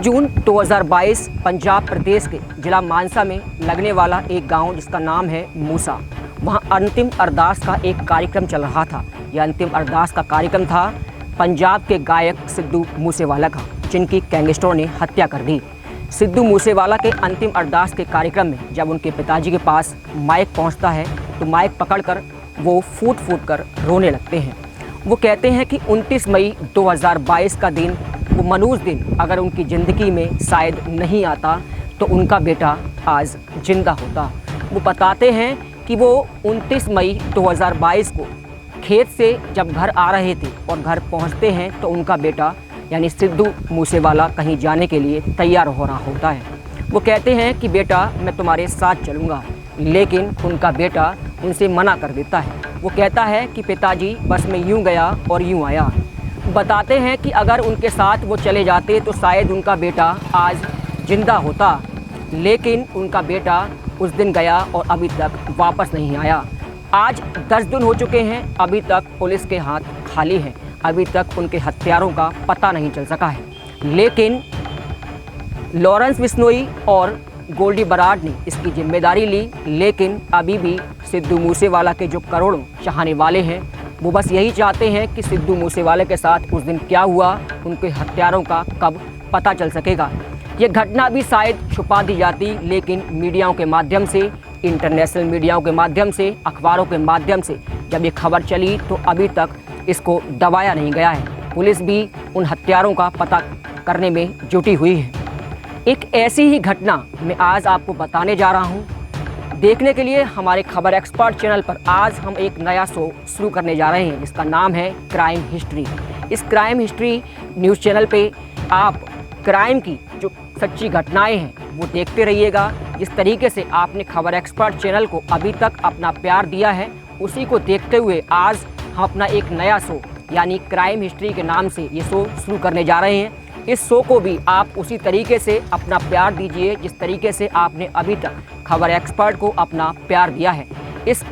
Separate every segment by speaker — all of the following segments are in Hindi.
Speaker 1: जून 2022 पंजाब प्रदेश के जिला मानसा में लगने वाला एक गांव जिसका नाम है मूसा, वहां अंतिम अरदास का एक कार्यक्रम चल रहा था। यह अंतिम अरदास का कार्यक्रम था पंजाब के गायक सिद्धू मूसेवाला का, जिनकी गैंगस्टरों ने हत्या कर दी। सिद्धू मूसेवाला के अंतिम अरदास के कार्यक्रम में जब उनके पिताजी के पास माइक पहुंचता है तो माइक पकड़कर वो फूट फूट कर रोने लगते हैं। वो कहते हैं कि 29 मई 2022 का दिन, वो मनूस दिन अगर उनकी ज़िंदगी में शायद नहीं आता तो उनका बेटा आज जिंदा होता। वो बताते हैं कि वो 29 मई 2022 को खेत से जब घर आ रहे थे और घर पहुंचते हैं तो उनका बेटा यानी सिद्धू मूसेवाला कहीं जाने के लिए तैयार हो रहा होता है। वो कहते हैं कि बेटा मैं तुम्हारे साथ चलूँगा, लेकिन उनका बेटा उनसे मना कर देता है। वो कहता है कि पिताजी बस मैं यूँ गया और यूँ आया। बताते हैं कि अगर उनके साथ वो चले जाते तो शायद उनका बेटा आज जिंदा होता, लेकिन उनका बेटा उस दिन गया और अभी तक वापस नहीं आया। आज 10 दिन हो चुके हैं, अभी तक पुलिस के हाथ खाली हैं, अभी तक उनके हत्यारों का पता नहीं चल सका है। लेकिन लॉरेंस बिश्नोई और गोल्डी बराड़ ने इसकी जिम्मेदारी ली, लेकिन अभी भी सिद्धू मूसेवाला के जो करोड़ों चाहने वाले हैं वो बस यही चाहते हैं कि सिद्धू मूसेवाले के साथ उस दिन क्या हुआ, उनके हत्यारों का कब पता चल सकेगा। ये घटना भी शायद छुपा दी जाती, लेकिन मीडियाओं के माध्यम से, इंटरनेशनल मीडियाओं के माध्यम से, अखबारों के माध्यम से जब ये खबर चली तो अभी तक इसको दबाया नहीं गया है। पुलिस भी उन हत्यारों का पता करने में जुटी हुई है। एक ऐसी ही घटना मैं आज आपको बताने जा रहा हूँ। देखने के लिए हमारे खबर एक्सपर्ट चैनल पर आज हम एक नया शो शुरू करने जा रहे हैं जिसका नाम है क्राइम हिस्ट्री। इस क्राइम हिस्ट्री न्यूज़ चैनल पे आप क्राइम की जो सच्ची घटनाएं हैं वो देखते रहिएगा। जिस तरीके से आपने खबर एक्सपर्ट चैनल को अभी तक अपना प्यार दिया है, उसी को देखते हुए आज हम अपना एक नया शो यानी क्राइम हिस्ट्री के नाम से ये शो शुरू करने जा रहे हैं। इस शो को भी आप उसी तरीके से अपना प्यार दीजिए जिस तरीके से आपने अभी तक खबर एक्सपर्ट को अपना प्यार दिया है। इस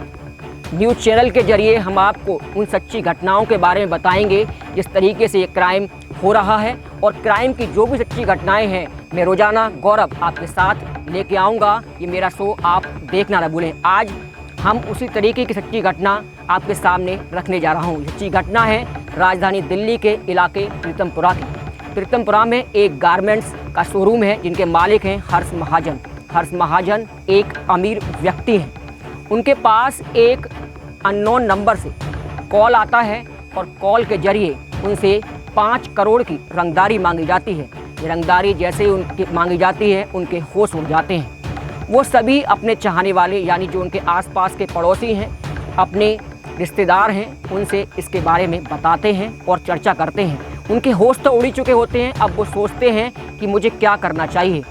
Speaker 1: न्यूज़ चैनल के जरिए हम आपको उन सच्ची घटनाओं के बारे में बताएंगे जिस तरीके से ये क्राइम हो रहा है, और क्राइम की जो भी सच्ची घटनाएं हैं मैं रोज़ाना गौरव आपके साथ लेके आऊँगा। ये मेरा शो आप देखना ना भूलें। आज हम उसी तरीके की सच्ची घटना आपके सामने रखने जा रहा हूँ। सच्ची घटना है राजधानी दिल्ली के इलाके प्रीतमपुरा की। प्रीतमपुरा में एक गारमेंट्स का शोरूम है जिनके मालिक हैं हर्ष महाजन। हर्ष महाजन एक अमीर व्यक्ति हैं। उनके पास एक अननोन नंबर से कॉल आता है और कॉल के जरिए उनसे 5 करोड़ की रंगदारी मांगी जाती है। ये रंगदारी जैसे ही उनकी मांगी जाती है उनके होश उड़ जाते हैं। वो सभी अपने चाहने वाले यानी जो उनके आसपास के पड़ोसी हैं, अपने रिश्तेदार हैं, उनसे इसके बारे में बताते हैं और चर्चा करते हैं। उनके होश तो उड़ चुके होते हैं। अब वो सोचते हैं कि मुझे क्या करना चाहिए।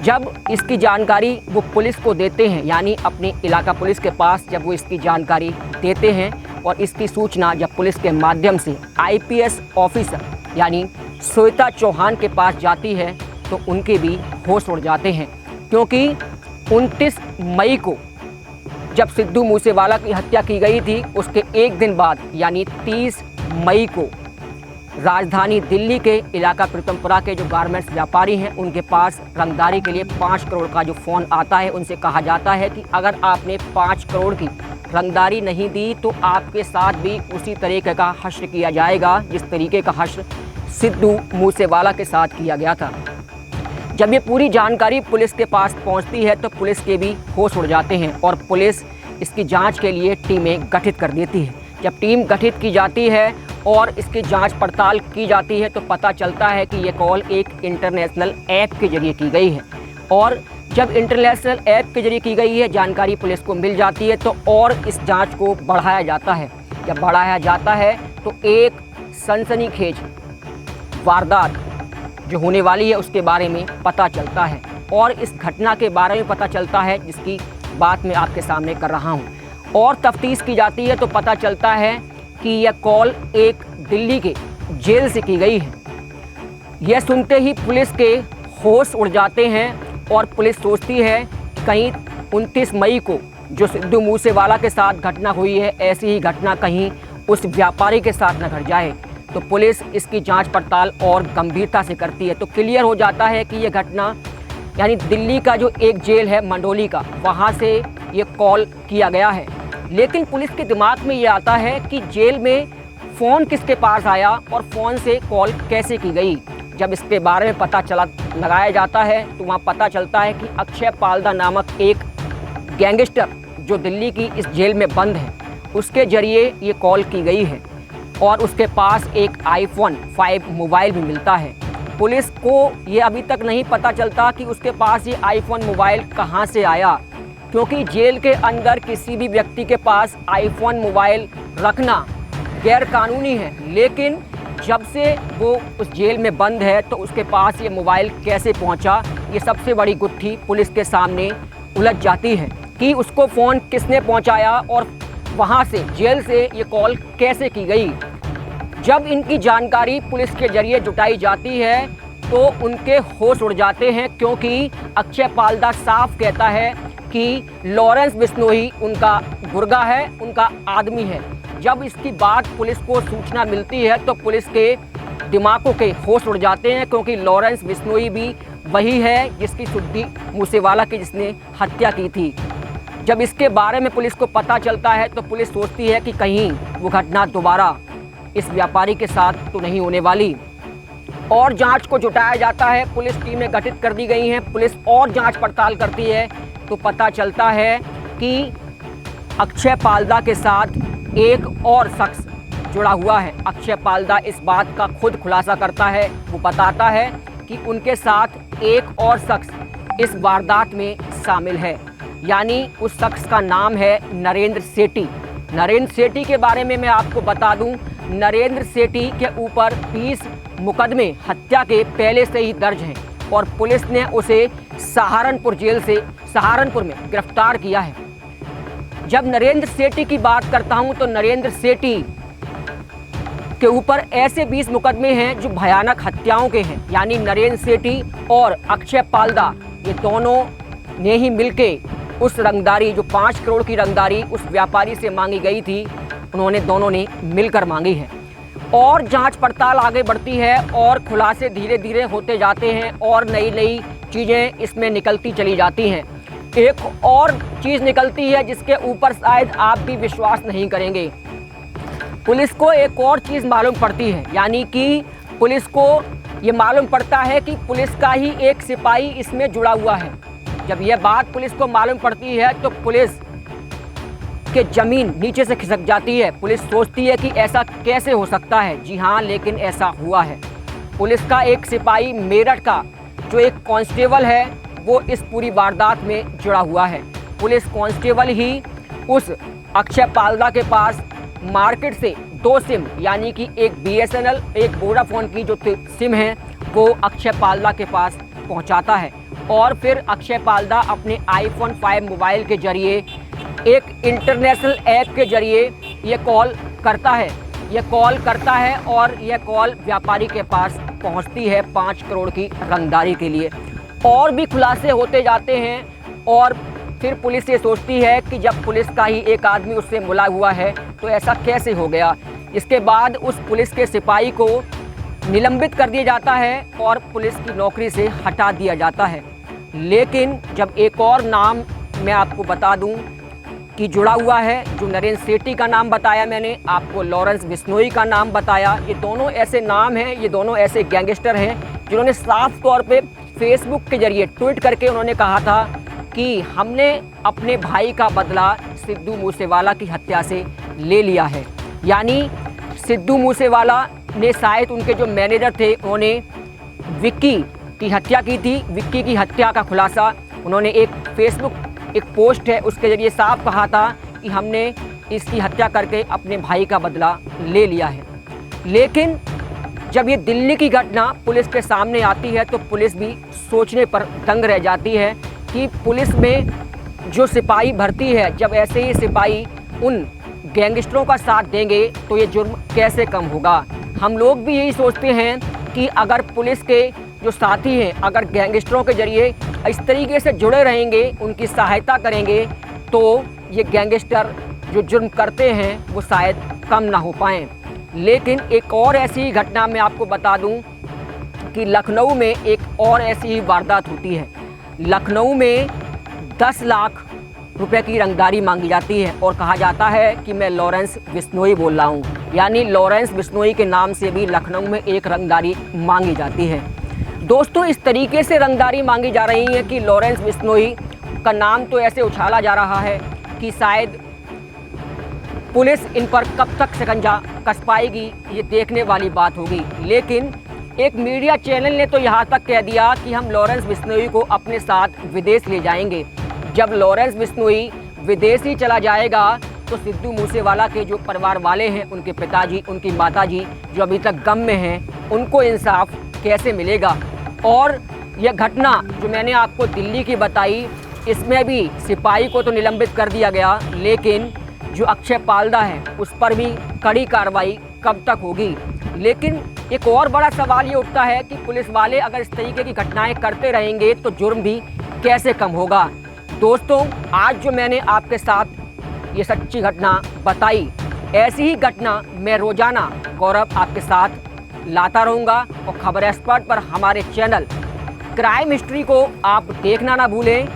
Speaker 1: जब इसकी जानकारी वो पुलिस को देते हैं यानी अपनी इलाका पुलिस के पास जब वो इसकी जानकारी देते हैं और इसकी सूचना जब पुलिस के माध्यम से IPS ऑफिसर यानी श्वेता चौहान के पास जाती है तो उनके भी होश उड़ जाते हैं, क्योंकि 29 मई को जब सिद्धू मूसेवाला की हत्या की गई थी उसके एक दिन बाद यानी 30 मई को राजधानी दिल्ली के इलाका प्रीतमपुरा के जो गारमेंट्स व्यापारी हैं उनके पास रंगदारी के लिए 5 करोड़ का जो फ़ोन आता है, उनसे कहा जाता है कि अगर आपने 5 करोड़ की रंगदारी नहीं दी तो आपके साथ भी उसी तरीके का हश्र किया जाएगा जिस तरीके का हश्र सिद्धू मूसेवाला के साथ किया गया था। जब ये पूरी जानकारी पुलिस के पास पहुंचती है तो पुलिस के भी होश उड़ जाते हैं और पुलिस इसकी जांच के लिए टीमें गठित कर देती है। जब टीम गठित की जाती है और इसकी जांच पड़ताल की जाती है तो पता चलता है कि ये कॉल एक इंटरनेशनल ऐप के जरिए की गई है, और जब इंटरनेशनल ऐप के जरिए की गई है जानकारी पुलिस को मिल जाती है तो और इस जांच को बढ़ाया जाता है। जब बढ़ाया जाता है तो एक सनसनीखेज वारदात जो होने वाली है उसके बारे में पता चलता है और इस घटना के बारे में पता चलता है जिसकी बात मैं आपके सामने कर रहा हूँ। और तफ्तीश की जाती है तो पता चलता है कि यह कॉल एक दिल्ली के जेल से की गई है। यह सुनते ही पुलिस के होश उड़ जाते हैं और पुलिस सोचती है कि कहीं 29 मई को जो सिद्धू मूसेवाला के साथ घटना हुई है ऐसी ही घटना कहीं उस व्यापारी के साथ न घट जाए। तो पुलिस इसकी जांच पड़ताल और गंभीरता से करती है। तो क्लियर हो जाता है कि ये घटना यानी दिल्ली का जो एक जेल है मंडोली का, वहाँ से ये कॉल किया गया है। लेकिन पुलिस के दिमाग में ये आता है कि जेल में फ़ोन किसके पास आया और फ़ोन से कॉल कैसे की गई। जब इसके बारे में पता लगाया जाता है तो वहाँ पता चलता है कि अक्षय पाल्दा नामक एक गैंगस्टर जो दिल्ली की इस जेल में बंद है, उसके ज़रिए ये कॉल की गई है और उसके पास एक iPhone 5 मोबाइल भी मिलता है। पुलिस को ये अभी तक नहीं पता चलता कि उसके पास ये iPhone मोबाइल कहाँ से आया, क्योंकि जेल के अंदर किसी भी व्यक्ति के पास iPhone मोबाइल रखना गैर कानूनी है। लेकिन जब से वो उस जेल में बंद है तो उसके पास ये मोबाइल कैसे पहुंचा, ये सबसे बड़ी गुत्थी पुलिस के सामने उलझ जाती है कि उसको फ़ोन किसने पहुंचाया और वहां से जेल से ये कॉल कैसे की गई। जब इनकी जानकारी पुलिस के ज़रिए जुटाई जाती है तो उनके होश उड़ जाते हैं, क्योंकि अक्षय पाल्दा साफ कहता है कि लॉरेंस बिश्नोई उनका गुर्गा है, उनका आदमी है। जब इसकी बात पुलिस को सूचना मिलती है तो पुलिस के दिमागों के होश उड़ जाते हैं, क्योंकि लॉरेंस बिश्नोई भी वही है जिसकी सिद्धू मूसेवाला की जिसने हत्या की थी। जब इसके बारे में पुलिस को पता चलता है तो पुलिस सोचती है कि कहीं वो घटना दोबारा इस व्यापारी के साथ तो नहीं होने वाली, और जांच को जुटाया जाता है। पुलिस टीमें गठित कर दी गई हैं, पुलिस और जांच पड़ताल करती है तो पता चलता है कि अक्षय पाल्दा के साथ एक और शख्स जुड़ा हुआ है। अक्षय पाल्दा इस बात का खुद खुलासा करता है, वो बताता है कि उनके साथ एक और शख्स इस वारदात में शामिल है, यानी उस शख्स का नाम है नरेंद्र सेठी। नरेंद्र सेठी के बारे में मैं आपको बता दूं, नरेंद्र सेठी के ऊपर 20 मुकदमे हत्या के पहले से ही दर्ज हैं और पुलिस ने उसे सहारनपुर जेल से सहारनपुर में गिरफ्तार किया है। जब नरेंद्र सेठी की बात करता हूं तो नरेंद्र सेठी के ऊपर ऐसे 20 मुकदमे हैं जो भयानक हत्याओं के हैं, यानी नरेंद्र सेठी और अक्षय पाल्दा ये दोनों ने ही मिलके उस रंगदारी जो 5 करोड़ की रंगदारी उस व्यापारी से मांगी गई थी, उन्होंने दोनों ने मिलकर मांगी है। और जांच पड़ताल आगे बढ़ती है और खुलासे धीरे धीरे होते जाते हैं और नई नई चीज़ें इसमें निकलती चली जाती हैं। एक और चीज़ निकलती है जिसके ऊपर शायद आप भी विश्वास नहीं करेंगे। पुलिस को एक और चीज़ मालूम पड़ती है, यानी कि पुलिस को ये मालूम पड़ता है कि पुलिस का ही एक सिपाही इसमें जुड़ा हुआ है। जब यह बात पुलिस को मालूम पड़ती है तो पुलिस के ज़मीन नीचे से खिसक जाती है। पुलिस सोचती है कि ऐसा कैसे हो सकता है। जी हाँ, लेकिन ऐसा हुआ है। पुलिस का एक सिपाही मेरठ का जो एक कांस्टेबल है वो इस पूरी वारदात में जुड़ा हुआ है। पुलिस कांस्टेबल ही उस अक्षय पाल्दा के पास मार्केट से 2 सिम, यानी कि एक BSNL एक वोडाफोन की जो सिम है वो अक्षय पाल्दा के पास पहुंचाता है और फिर अक्षय पाल्दा अपने iPhone 5 मोबाइल के ज़रिए एक इंटरनेशनल ऐप के ज़रिए ये कॉल करता है और यह कॉल व्यापारी के पास पहुंचती है 5 करोड़ की रंगदारी के लिए। और भी खुलासे होते जाते हैं और फिर पुलिस ये सोचती है कि जब पुलिस का ही एक आदमी उससे मिला हुआ है तो ऐसा कैसे हो गया। इसके बाद उस पुलिस के सिपाही को निलंबित कर दिया जाता है और पुलिस की नौकरी से हटा दिया जाता है। लेकिन जब एक और नाम मैं आपको बता दूं कि जुड़ा हुआ है, जो नरेंद्र सेठी का नाम बताया मैंने आपको, लॉरेंस बिश्नोई का नाम बताया, ये दोनों ऐसे नाम हैं, ये दोनों ऐसे गैंगस्टर हैं जिन्होंने साफ तौर पे फेसबुक के जरिए ट्वीट करके उन्होंने कहा था कि हमने अपने भाई का बदला सिद्धू मूसेवाला की हत्या से ले लिया है। यानी सिद्धू मूसेवाला ने शायद उनके जो मैनेजर थे उन्होंने विक्की की हत्या की थी। विक्की की हत्या का खुलासा उन्होंने एक फेसबुक एक पोस्ट है उसके ज़रिए साफ कहा था कि हमने इसकी हत्या करके अपने भाई का बदला ले लिया है। लेकिन जब ये दिल्ली की घटना पुलिस के सामने आती है तो पुलिस भी सोचने पर दंग रह जाती है कि पुलिस में जो सिपाही भर्ती है, जब ऐसे ही सिपाही उन गैंगस्टरों का साथ देंगे तो ये जुर्म कैसे कम होगा। हम लोग भी यही सोचते हैं कि अगर पुलिस के जो साथी हैं अगर गैंगस्टरों के ज़रिए इस तरीके से जुड़े रहेंगे, उनकी सहायता करेंगे, तो ये गैंगस्टर जो जुर्म करते हैं वो शायद कम ना हो पाएँ। लेकिन एक और ऐसी घटना मैं आपको बता दूं कि लखनऊ में एक और ऐसी ही वारदात होती है। लखनऊ में 10 लाख रुपए की रंगदारी मांगी जाती है और कहा जाता है कि मैं लॉरेंस बिश्नोई बोल रहा हूँ, यानी लॉरेंस बिश्नोई के नाम से भी लखनऊ में एक रंगदारी मांगी जाती है। दोस्तों, इस तरीके से रंगदारी मांगी जा रही है कि लॉरेंस बिश्नोई का नाम तो ऐसे उछाला जा रहा है कि शायद पुलिस इन पर कब तक शिकंजा कस पाएगी, ये देखने वाली बात होगी। लेकिन एक मीडिया चैनल ने तो यहाँ तक कह दिया कि हम लॉरेंस बिश्नोई को अपने साथ विदेश ले जाएंगे। जब लॉरेंस बिश्नोई विदेश ही चला जाएगा तो सिद्धू मूसेवाला के जो परिवार वाले हैं, उनके पिताजी, उनकी माताजी जो अभी तक गम में हैं, उनको इंसाफ कैसे मिलेगा। और यह घटना जो मैंने आपको दिल्ली की बताई, इसमें भी सिपाही को तो निलंबित कर दिया गया, लेकिन जो अक्षय पाल्दा है उस पर भी कड़ी कार्रवाई कब तक होगी। लेकिन एक और बड़ा सवाल ये उठता है कि पुलिस वाले अगर इस तरीके की घटनाएं करते रहेंगे तो जुर्म भी कैसे कम होगा। दोस्तों, आज जो मैंने आपके साथ ये सच्ची घटना बताई, ऐसी ही घटना मैं रोजाना गौरव आपके साथ लाता रहूँगा। और खबर एक्सपर्ट पर हमारे चैनल क्राइम हिस्ट्री को आप देखना ना भूलें।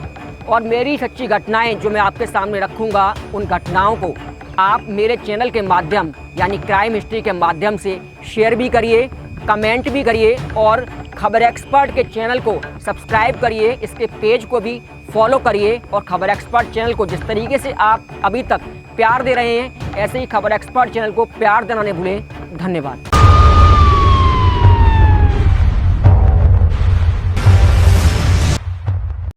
Speaker 1: और मेरी सच्ची घटनाएं जो मैं आपके सामने रखूँगा, उन घटनाओं को आप मेरे चैनल के माध्यम यानी क्राइम हिस्ट्री के माध्यम से शेयर भी करिए, कमेंट भी करिए और खबर एक्सपर्ट के चैनल को सब्सक्राइब करिए, इसके पेज को भी फॉलो करिए। और खबर एक्सपर्ट चैनल को जिस तरीके से आप अभी तक प्यार दे रहे हैं, ऐसे ही खबर एक्सपर्ट चैनल को प्यार देना न भूलें। धन्यवाद।